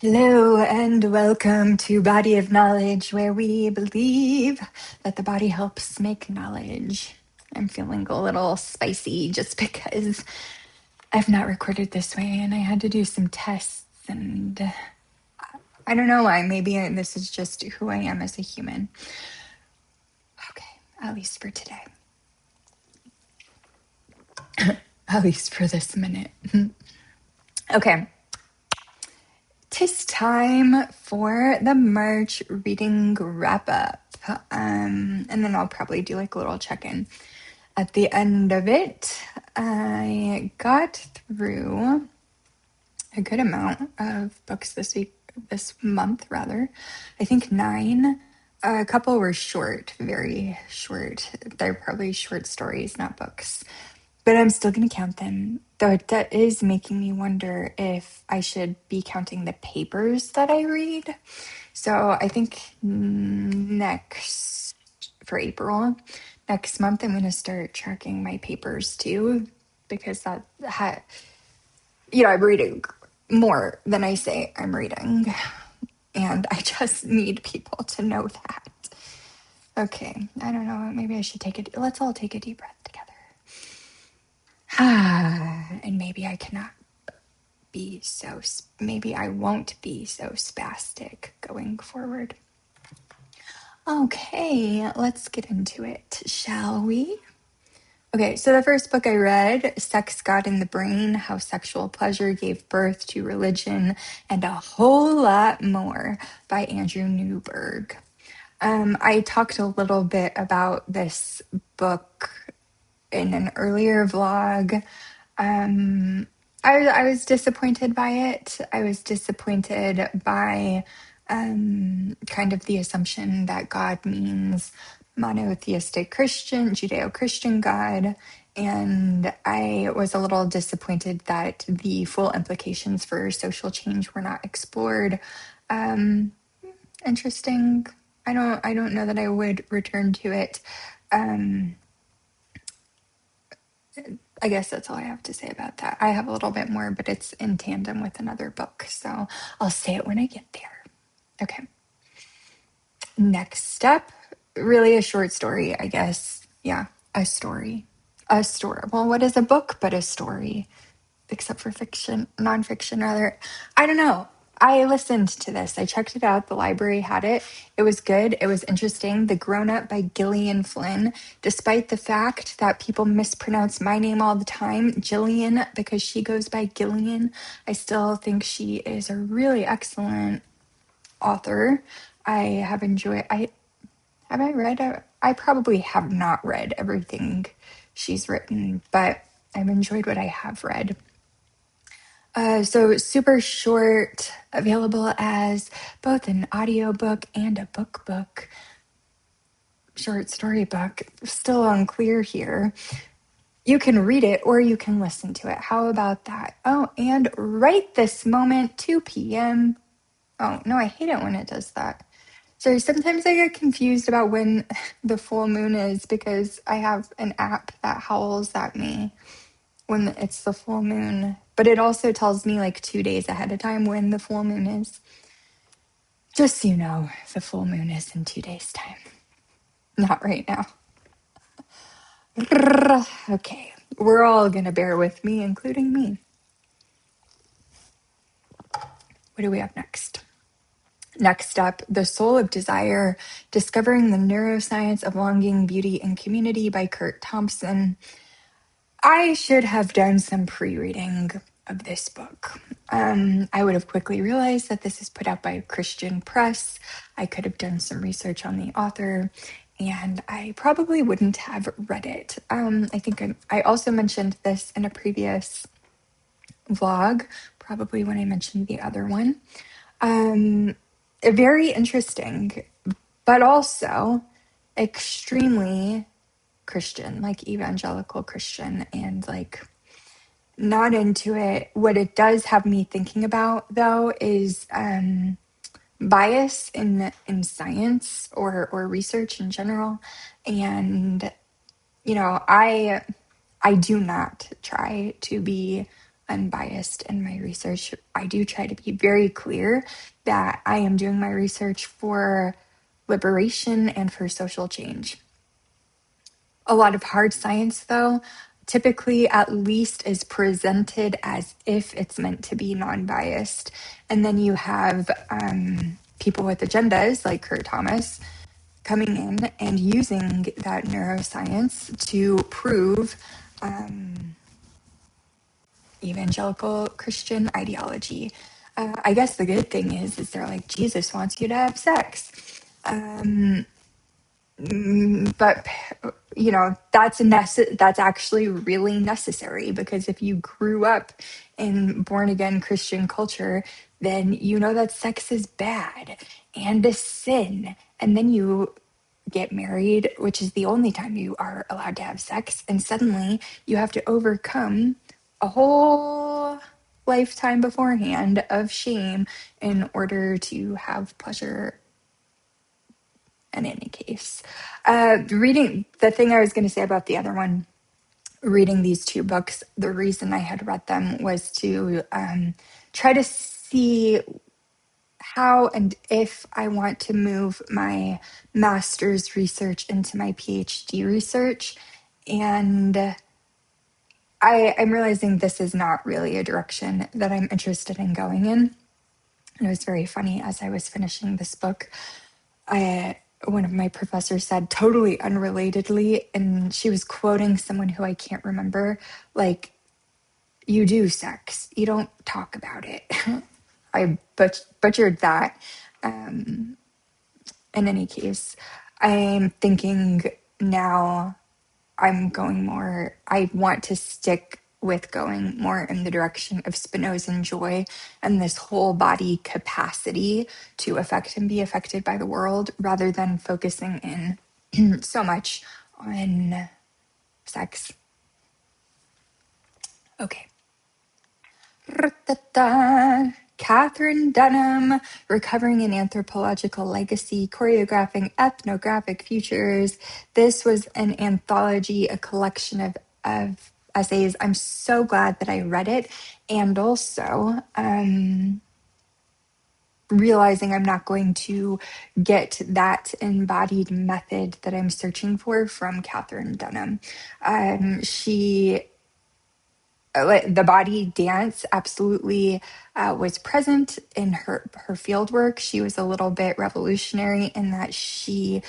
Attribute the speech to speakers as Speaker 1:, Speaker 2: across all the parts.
Speaker 1: Hello and welcome to Body of Knowledge, where we believe that the body helps make knowledge. I'm feeling a little spicy just because I've not recorded this way and I had to do some tests, and I don't know why. Maybe this is just who I am as a human. Okay, at least for today. At least for this minute. Okay. 'Tis time for the March reading wrap up. And then I'll probably do like a little check-in at the end of it. I got through a good amount of books this month rather. I think 9. A couple were short, very short. They're probably short stories, not books. But I'm still going to count them, though that is making me wonder if I should be counting the papers that I read. So I think for April, next month, I'm going to start tracking my papers too, because I'm reading more than I say I'm reading. And I just need people to know that. Okay, I don't know, maybe I should let's all take a deep breath together. And maybe I won't be so spastic going forward. Okay, let's get into it, shall we? Okay, so the first book I read, Sex, God, and the Brain, How Sexual Pleasure Gave Birth to Religion and a Whole Lot More by Andrew Newberg. I talked a little bit about this book in an earlier vlog. I was disappointed by it. I was disappointed by kind of the assumption that God means monotheistic Christian, Judeo-Christian God. And I was a little disappointed that the full implications for social change were not explored. Interesting. I don't know that I would return to it. I guess that's all I have to say about that. I have a little bit more, but it's in tandem with another book, so I'll say it when I get there. Okay. Next up, really a short story, I guess. Yeah, a story. A story. Well, what is a book but a story? Except for fiction, nonfiction, rather. I don't know. I listened to this. I checked it out. The library had it. It was good. It was interesting. The Grown Up by Gillian Flynn. Despite the fact that people mispronounce my name all the time, Gillian, because she goes by Gillian, I still think she is a really excellent author. I have enjoyed. I probably have not read everything she's written, but I've enjoyed what I have read. So super short, available as both an audiobook and a book. Short story book, still unclear here. You can read it or you can listen to it. How about that? Oh, and right this moment, 2 p.m. Oh, no, I hate it when it does that. Sorry, sometimes I get confused about when the full moon is because I have an app that howls at me when it's the full moon, but it also tells me like 2 days ahead of time when the full moon is. Just so you know, the full moon is in 2 days' time. Not right now. Okay, we're all gonna bear with me, including me. What do we have next? Next up, The Soul of Desire, Discovering the Neuroscience of Longing, Beauty, and Community by Curt Thompson. I should have done some pre-reading of this book. I would have quickly realized that this is put out by a Christian press. I could have done some research on the author, and I probably wouldn't have read it. I think I also mentioned this in a previous vlog, probably when I mentioned the other one. Very interesting, but also extremely Christian, like evangelical Christian, and like not into it. What it does have me thinking about, though, is bias in science or research in general. And I do not try to be unbiased in my research. I do try to be very clear that I am doing my research for liberation and for social change. A lot of hard science, though, typically at least is presented as if it's meant to be non-biased. And then you have people with agendas like Curt Thomas coming in and using that neuroscience to prove evangelical Christian ideology. I guess the good thing is they're like, Jesus wants you to have sex. But you know, that's actually really necessary, because if you grew up in born again Christian culture, then you know that sex is bad and a sin, and then you get married, which is the only time you are allowed to have sex, and suddenly you have to overcome a whole lifetime beforehand of shame in order to have pleasure. In any case, reading the thing I was going to say about the other one, reading these two books, the reason I had read them was to try to see how and if I want to move my master's research into my PhD research. And I'm realizing this is not really a direction that I'm interested in going in. And it was very funny as I was finishing this book. One of my professors said, totally unrelatedly, and she was quoting someone who I can't remember, like, you do sex, you don't talk about it. I butchered that. In any case, I'm thinking now I want to stick with going more in the direction of Spinozan joy and this whole body capacity to affect and be affected by the world, rather than focusing in so much on sex. Okay. Katherine Dunham, Recovering an Anthropological Legacy, Choreographing Ethnographic Futures. This was an anthology, a collection of essays. I'm so glad that I read it. And also, realizing I'm not going to get that embodied method that I'm searching for from Katherine Dunham. The body dance absolutely was present in her field work. She was a little bit revolutionary in that she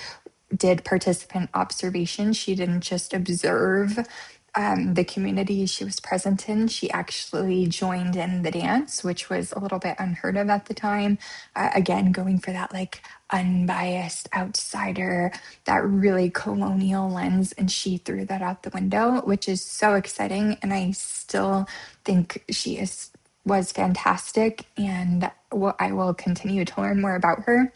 Speaker 1: did participant observation. She didn't just observe the community she was present in. She actually joined in the dance, which was a little bit unheard of at the time. Again, going for that like unbiased outsider, that really colonial lens, and she threw that out the window, which is so exciting. And I still think she was fantastic, and I will continue to learn more about her.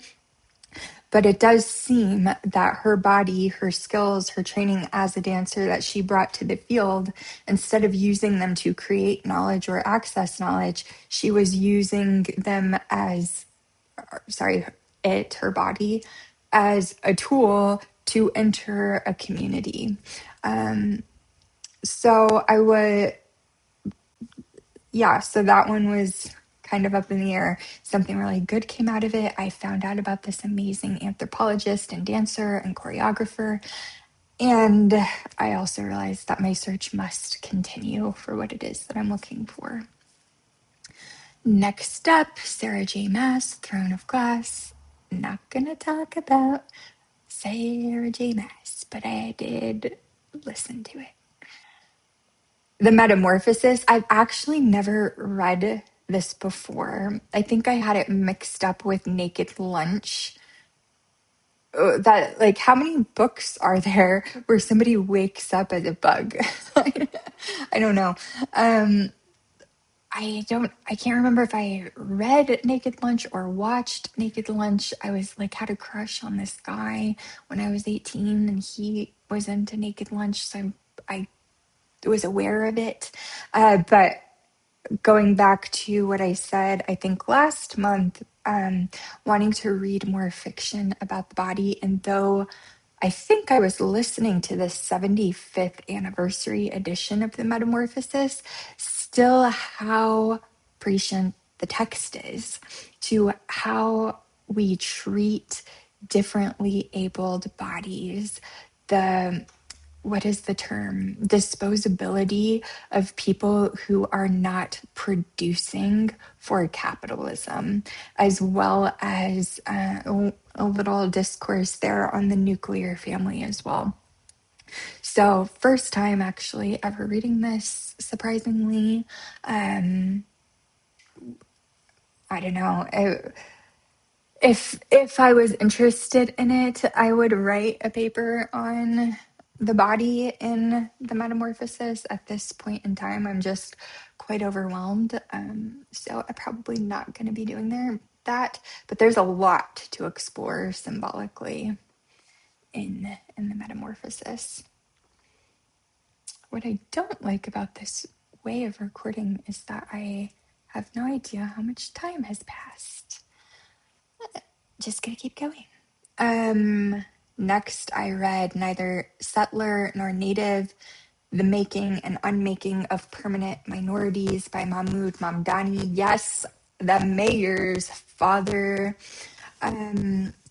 Speaker 1: But it does seem that her body, her skills, her training as a dancer that she brought to the field, instead of using them to create knowledge or access knowledge, she was using them her body, as a tool to enter a community. So that one was kind of up in the air. Something really good came out of it. I found out about this amazing anthropologist and dancer and choreographer. And I also realized that my search must continue for what it is that I'm looking for. Next up, Sarah J. Maas, Throne of Glass. Not gonna talk about Sarah J. Maas, but I did listen to it. The Metamorphosis, I've actually never read this before. I think I had it mixed up with Naked Lunch. How many books are there where somebody wakes up as a bug? I don't know. I can't remember if I read Naked Lunch or watched Naked Lunch. I had a crush on this guy when I was 18, and he was into Naked Lunch, so I was aware of it. But going back to what I said, I think last month, wanting to read more fiction about the body, and though I think I was listening to the 75th anniversary edition of the Metamorphosis, still how prescient the text is, to how we treat differently abled bodies, the what is the term? Disposability of people who are not producing for capitalism, as well as a little discourse there on the nuclear family as well. So, first time actually ever reading this, surprisingly. I don't know. If I was interested in it, I would write a paper on the body in the Metamorphosis. At this point in time, I'm just quite overwhelmed. So I'm probably not going to be doing that. But there's a lot to explore symbolically in the Metamorphosis. What I don't like about this way of recording is that I have no idea how much time has passed. Just gonna keep going. Next, I read Neither Settler Nor Native, The Making and Unmaking of Permanent Minorities by Mahmood Mamdani. Yes, the mayor's father,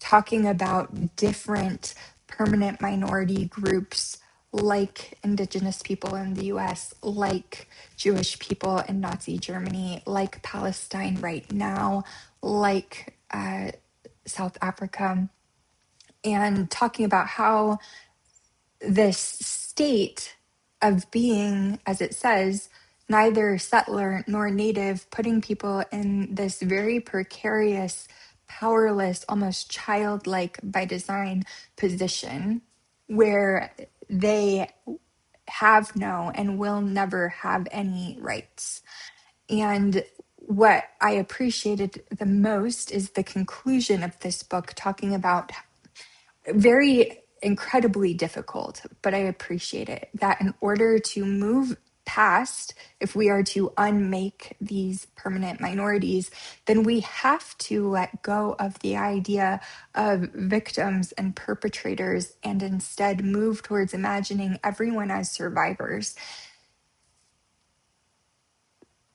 Speaker 1: talking about different permanent minority groups like Indigenous people in the US, like Jewish people in Nazi Germany, like Palestine right now, like South Africa, and talking about how this state of being, as it says, neither settler nor native, putting people in this very precarious, powerless, almost childlike by design position where they have no and will never have any rights. And what I appreciated the most is the conclusion of this book, talking about very incredibly difficult, but I appreciate it, that in order to move past, if we are to unmake these permanent minorities, then we have to let go of the idea of victims and perpetrators and instead move towards imagining everyone as survivors.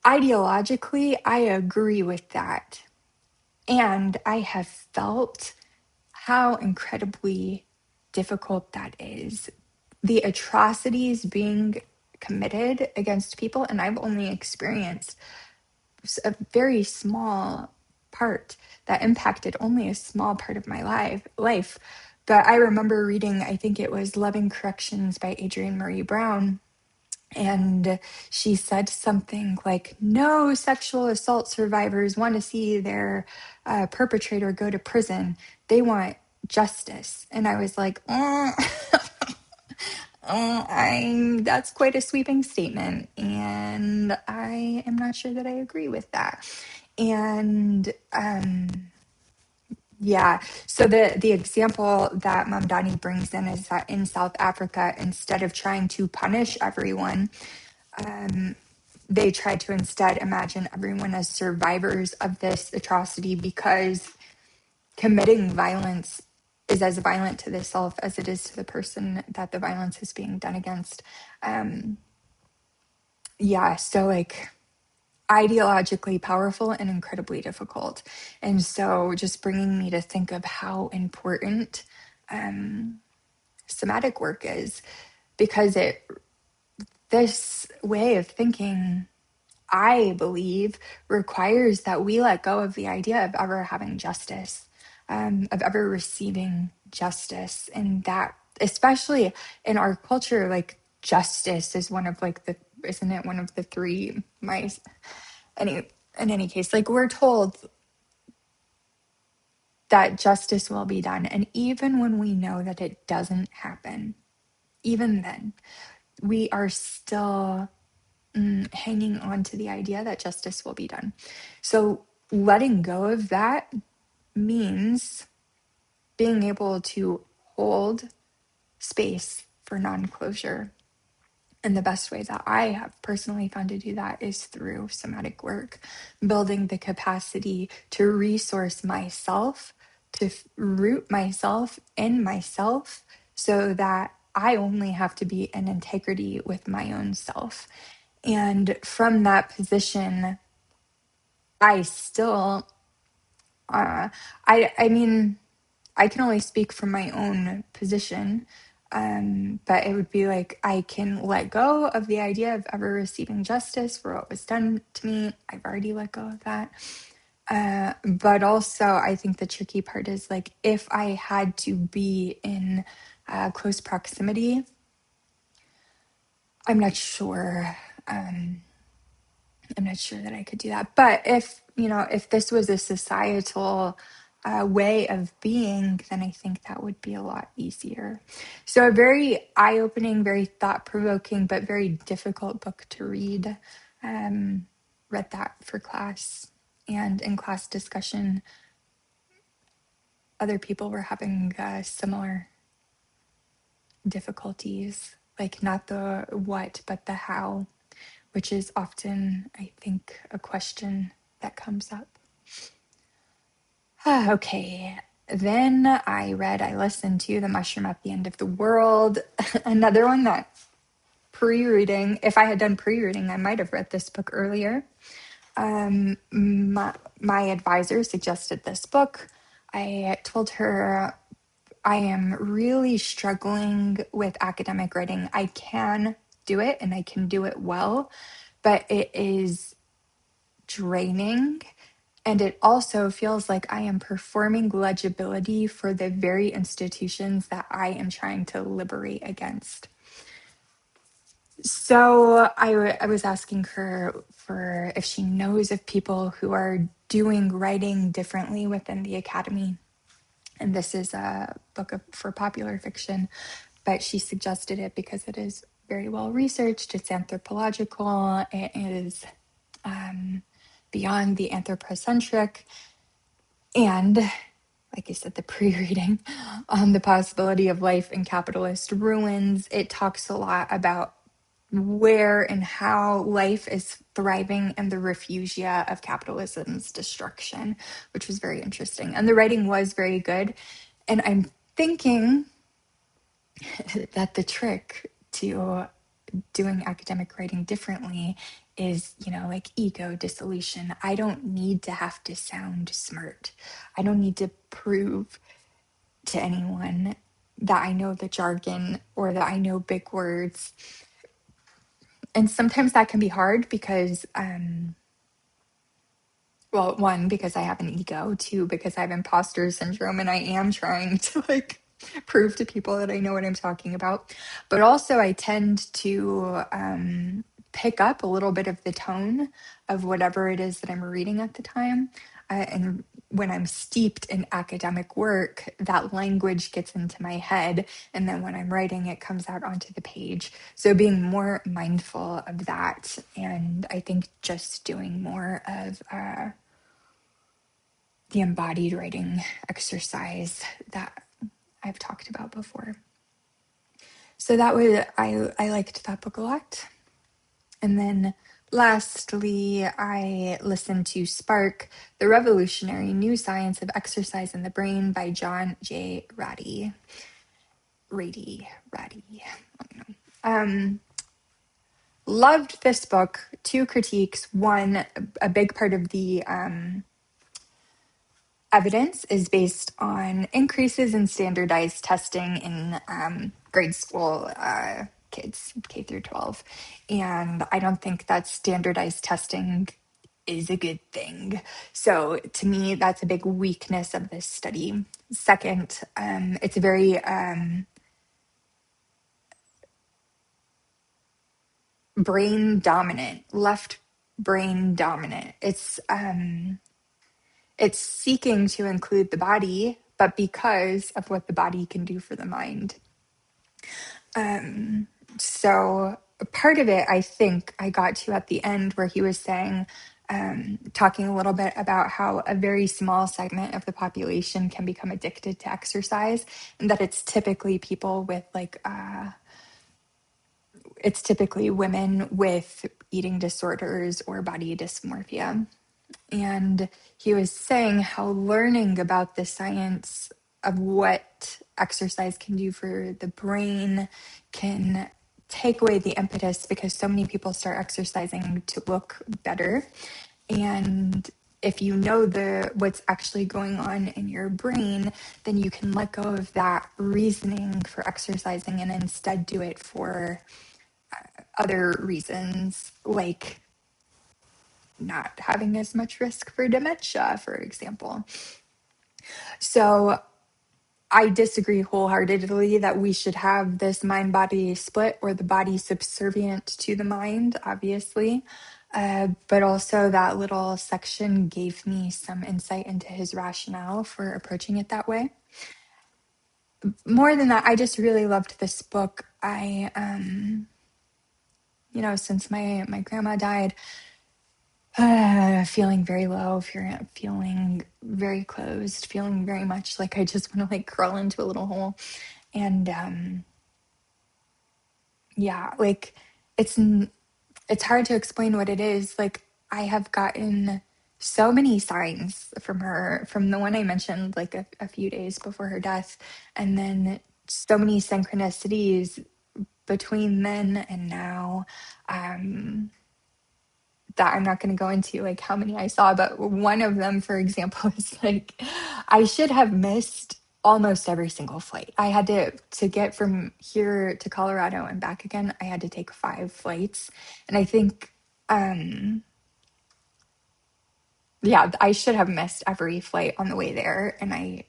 Speaker 1: Ideologically, I agree with that. And I have felt how incredibly difficult that is. The atrocities being committed against people, and I've only experienced a very small part that impacted only a small part of my life. But I remember reading, I think it was Loving Corrections by Adrienne Marie Brown, and she said something like, no sexual assault survivors want to see their perpetrator go to prison. They want justice. And I was like, that's quite a sweeping statement. And I am not sure that I agree with that. And yeah, so the example that Mamdani brings in is that in South Africa, instead of trying to punish everyone, they tried to instead imagine everyone as survivors of this atrocity, because committing violence is as violent to the self as it is to the person that the violence is being done against. So like ideologically powerful and incredibly difficult. And so just bringing me to think of how important somatic work is, because this way of thinking, I believe, requires that we let go of the idea of ever having justice, of ever receiving justice. And that, especially in our culture, like justice is one of like isn't it one of the three mice? In any case, like we're told that justice will be done. And even when we know that it doesn't happen, even then, we are still hanging on to the idea that justice will be done. So letting go of that means being able to hold space for non-closure. And the best way that I have personally found to do that is through somatic work, building the capacity to resource myself, to root myself in myself, so that I only have to be in integrity with my own self. And from that position, I still, I mean, I can only speak from my own position, but it would be like I can let go of the idea of ever receiving justice for what was done to me. I've already let go of that. But also, I think the tricky part is like if I had to be in close proximity, I'm not sure. I'm not sure that I could do that. But if, if this was a societal way of being, then I think that would be a lot easier. So a very eye-opening, very thought-provoking, but very difficult book to read. Read that for class. And in class discussion, other people were having similar difficulties, like not the what, but the how, which is often, I think, a question that comes up. Okay, then I listened to The Mushroom at the End of the World, another one that pre-reading, if I had done pre-reading, I might have read this book earlier. My advisor suggested this book. I told her I am really struggling with academic writing. I can do it and I can do it well, but it is draining. And it also feels like I am performing legibility for the very institutions that I am trying to liberate against. So I was asking her for if she knows of people who are doing writing differently within the academy. And this is a book for popular fiction, but she suggested it because it is very well researched. It's anthropological. It is beyond the anthropocentric. And like I said, the pre-reading on the possibility of life in capitalist ruins. It talks a lot about where and how life is thriving in the refugia of capitalism's destruction, which was very interesting. And the writing was very good. And I'm thinking that the trick to doing academic writing differently is, like ego dissolution. I don't need to have to sound smart. I don't need to prove to anyone that I know the jargon or that I know big words. And sometimes that can be hard because, well, one, because I have an ego, two, because I have imposter syndrome and I am trying to like prove to people that I know what I'm talking about. But also, I tend to pick up a little bit of the tone of whatever it is that I'm reading at the time. And when I'm steeped in academic work, that language gets into my head. And then when I'm writing, it comes out onto the page. So being more mindful of that. And I think just doing more of the embodied writing exercise that I've talked about before. So that was, I liked that book a lot. And then lastly, I listened to Spark, The Revolutionary New Science of Exercise in the Brain by John J. Ratty. I don't know. Loved this book. Two critiques. One, a big part of the evidence is based on increases in standardized testing in grade school kids, K through 12. And I don't think that standardized testing is a good thing. So to me, that's a big weakness of this study. Second, it's a very brain dominant, left brain dominant. It's seeking to include the body, but because of what the body can do for the mind. So part of it, I think I got to at the end where he was saying, talking a little bit about how a very small segment of the population can become addicted to exercise, and that it's typically people with it's typically women with eating disorders or body dysmorphia. And he was saying how learning about the science of what exercise can do for the brain can take away the impetus, because so many people start exercising to look better. And if you know what's actually going on in your brain, then you can let go of that reasoning for exercising and instead do it for other reasons, like not having as much risk for dementia, for example. So I disagree wholeheartedly that we should have this mind-body split, or the body subservient to the mind, obviously. But also that little section gave me some insight into his rationale for approaching it that way. More than that, I just really loved this book. I, since my grandma died, feeling very low, feeling very closed, feeling very much like I just want to like crawl into a little hole. And yeah, like it's hard to explain what it is. Like, I have gotten so many signs from her, from the one I mentioned like a few days before her death, and then so many synchronicities between then and now, that I'm not going to go into like how many I saw, but one of them, for example, is like I should have missed almost every single flight. I had to get from here to Colorado and back again. I had to take 5 flights, and I think yeah, I should have missed every flight on the way there, and I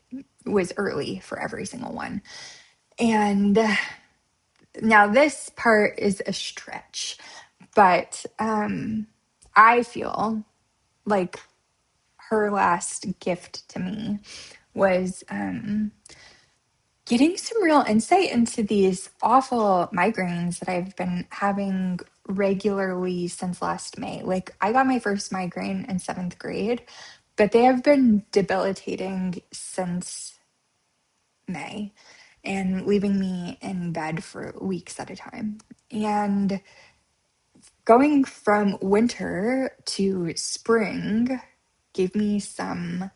Speaker 1: was early for every single one. And now this part is a stretch, but I feel like her last gift to me was getting some real insight into these awful migraines that I've been having regularly since last May. Like, I got my first migraine in 7th grade, but they have been debilitating since May and leaving me in bed for weeks at a time. And going from winter to spring gave me some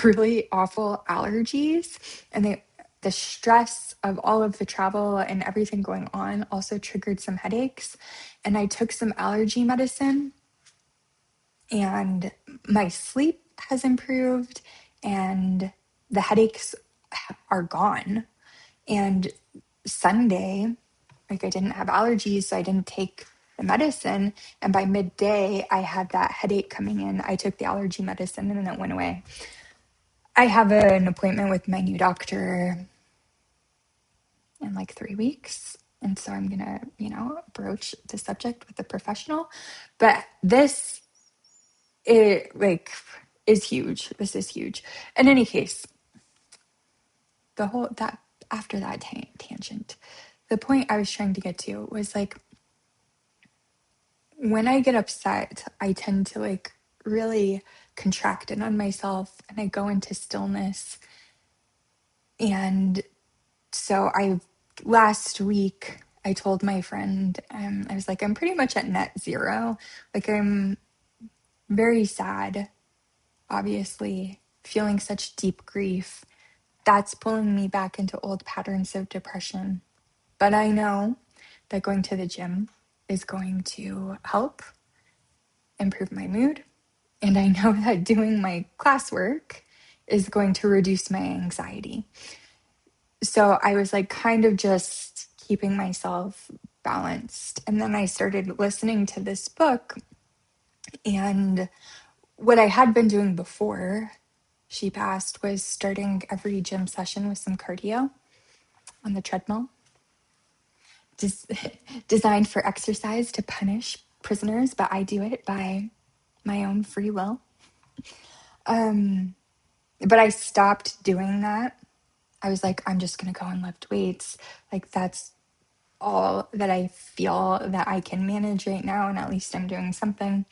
Speaker 1: really awful allergies, and the stress of all of the travel and everything going on also triggered some headaches. And I took some allergy medicine, and my sleep has improved, and the headaches are gone. And Sunday, like, I didn't have allergies, so I didn't take the medicine, and by midday I had that headache coming in. I took the allergy medicine and then it went away. I have an appointment with my new doctor in like 3 weeks. And so I'm going to, broach the subject with a professional. But this is huge. This is huge. In any case, after that tangent, the point I was trying to get to was like, when I get upset, I tend to like really contract in on myself, and I go into stillness. And so last week I told my friend, I was like, I'm pretty much at net zero. Like, I'm very sad, obviously, feeling such deep grief. That's pulling me back into old patterns of depression. But I know that going to the gym is going to help improve my mood. And I know that doing my classwork is going to reduce my anxiety. So I was like kind of just keeping myself balanced. And then I started listening to this book. And what I had been doing before she passed was starting every gym session with some cardio on the treadmill, just designed for exercise to punish prisoners, but I do it by my own free will. But I stopped doing that. I was like, I'm just going to go and lift weights. Like, that's all that I feel that I can manage right now, and at least I'm doing something.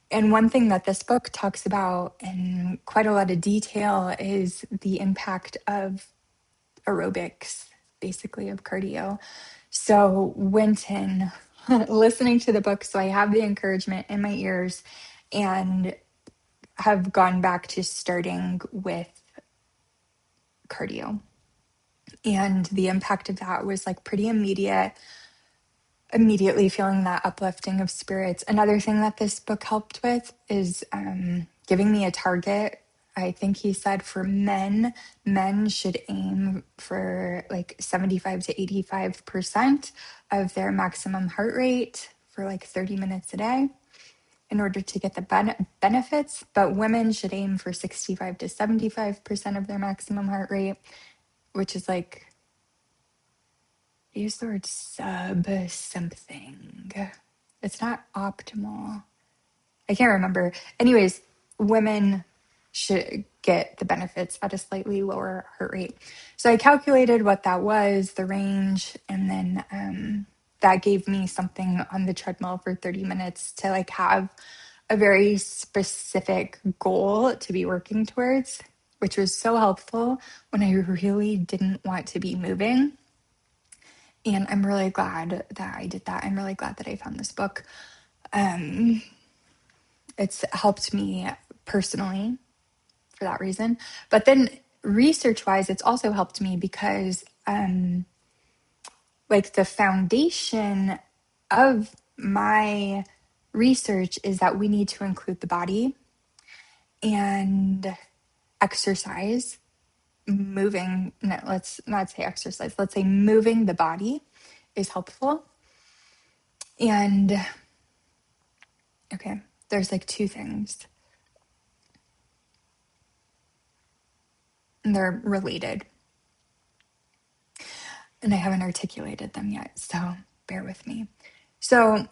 Speaker 1: And one thing that this book talks about in quite a lot of detail is the impact of aerobics, basically of cardio. So went in listening to the book, so I have the encouragement in my ears, and have gone back to starting with cardio. And the impact of that was like pretty immediately feeling that uplifting of spirits. Another thing that this book helped with is giving me a target. I think he said for men should aim for like 75 to 85% of their maximum heart rate for like 30 minutes a day in order to get the benefits, but women should aim for 65 to 75% of their maximum heart rate, which is like, use the word sub something. It's not optimal. I can't remember. Anyways, women should get the benefits at a slightly lower heart rate. So I calculated what that was, the range, and then that gave me something on the treadmill for 30 minutes to like have a very specific goal to be working towards, which was so helpful when I really didn't want to be moving. And I'm really glad that I did that. I'm really glad that I found this book. It's helped me personally for that reason. But then research-wise, it's also helped me because like the foundation of my research is that we need to include the body and exercise, moving. No, let's not say exercise. Let's say moving the body is helpful. And okay, there's like two things. And they're related. And I haven't articulated them yet, so bear with me. So,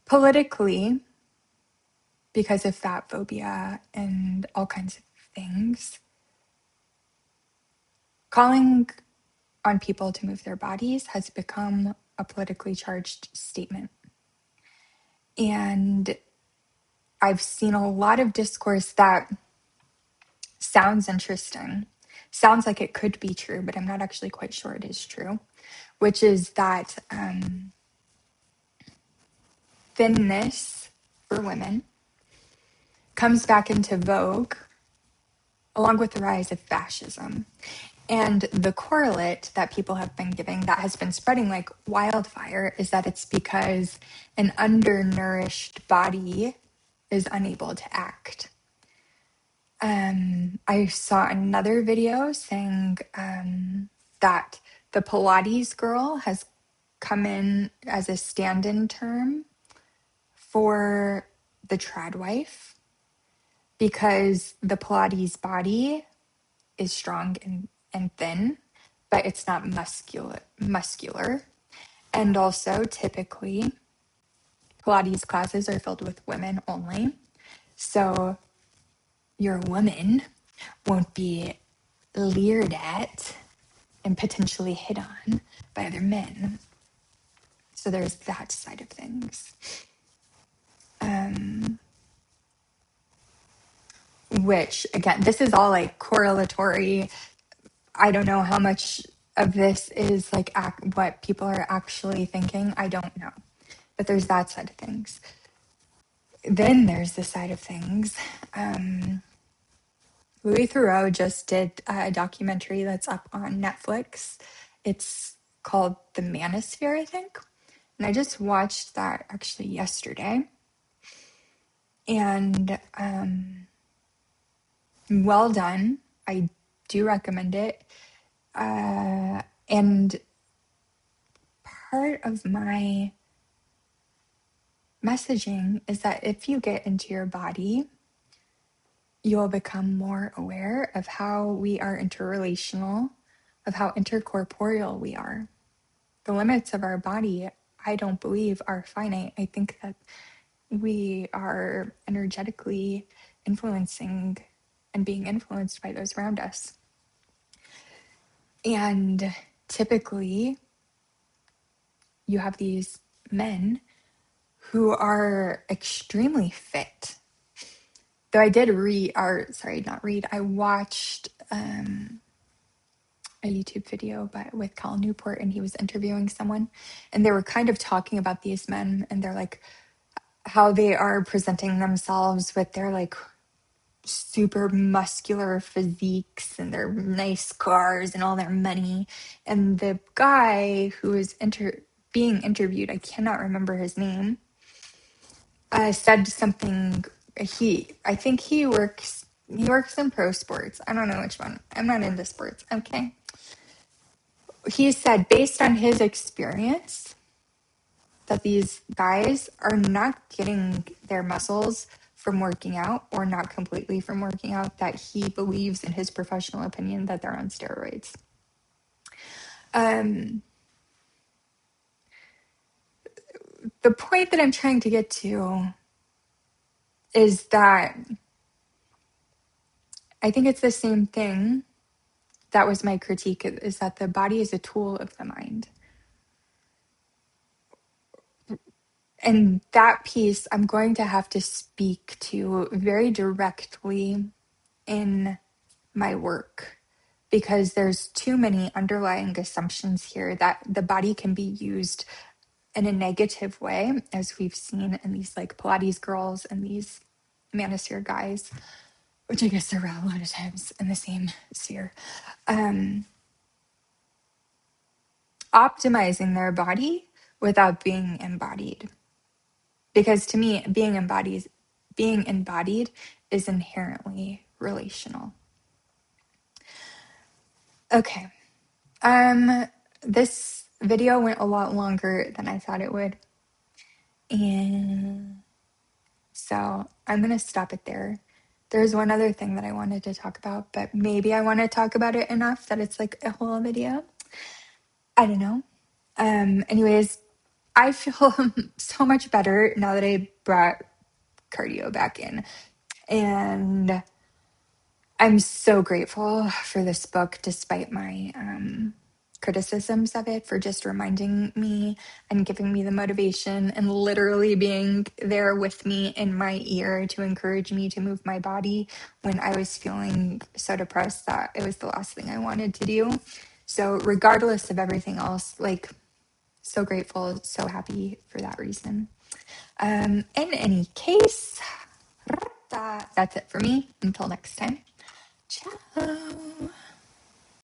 Speaker 1: politically, because of fat phobia and all kinds of things, calling on people to move their bodies has become a politically charged statement. And I've seen a lot of discourse that sounds interesting, sounds like it could be true, but I'm not actually quite sure it is true, which is that thinness for women comes back into vogue along with the rise of fascism. And the correlate that people have been giving that has been spreading like wildfire is that it's because an undernourished body is unable to act. I saw another video saying that the Pilates girl has come in as a stand-in term for the trad wife because the Pilates body is strong and thin, but it's not muscular. And also, typically, Pilates classes are filled with women only. So your woman won't be leered at and potentially hit on by other men. So there's that side of things. Which, again, this is all like correlatory. I don't know how much of this is like what people are actually thinking. I don't know. But there's that side of things. Then there's the side of things. Louis Theroux just did a documentary that's up on Netflix. It's called The Manosphere, I think. And I just watched that actually yesterday. And well done. I do recommend it. And part of my messaging is that if you get into your body, you'll become more aware of how we are interrelational, of how intercorporeal we are. The limits of our body, I don't believe, are finite. I think that we are energetically influencing and being influenced by those around us. And typically, you have these men who are extremely fit. Though I did I watched a YouTube video with Cal Newport, and he was interviewing someone, and they were kind of talking about these men, and they're like, how they are presenting themselves with their like super muscular physiques and their nice cars and all their money. And the guy who was being interviewed, I cannot remember his name, said something. I think he works in pro sports. I don't know which one. I'm not into sports. Okay. He said, based on his experience, that these guys are not getting their muscles from working out, or not completely from working out, that he believes, in his professional opinion, that they're on steroids. The point that I'm trying to get to is that I think it's the same thing. That was my critique, is that the body is a tool of the mind. And that piece I'm going to have to speak to very directly in my work, because there's too many underlying assumptions here that the body can be used in a negative way, as we've seen in these like Pilates girls and these manosphere guys, which I guess are a lot of times in the same sphere, optimizing their body without being embodied. Because to me, being embodied is inherently relational. Okay. This video went a lot longer than I thought it would. And so I'm going to stop it there. There's one other thing that I wanted to talk about, but maybe I want to talk about it enough that it's like a whole video. I don't know. Anyways, I feel so much better now that I brought cardio back in. And I'm so grateful for this book, despite my criticisms of it, for just reminding me and giving me the motivation and literally being there with me in my ear to encourage me to move my body when I was feeling so depressed that it was the last thing I wanted to do. So regardless of everything else, like, so grateful, so happy for that reason. In any case, that's it for me. Until next time. Ciao.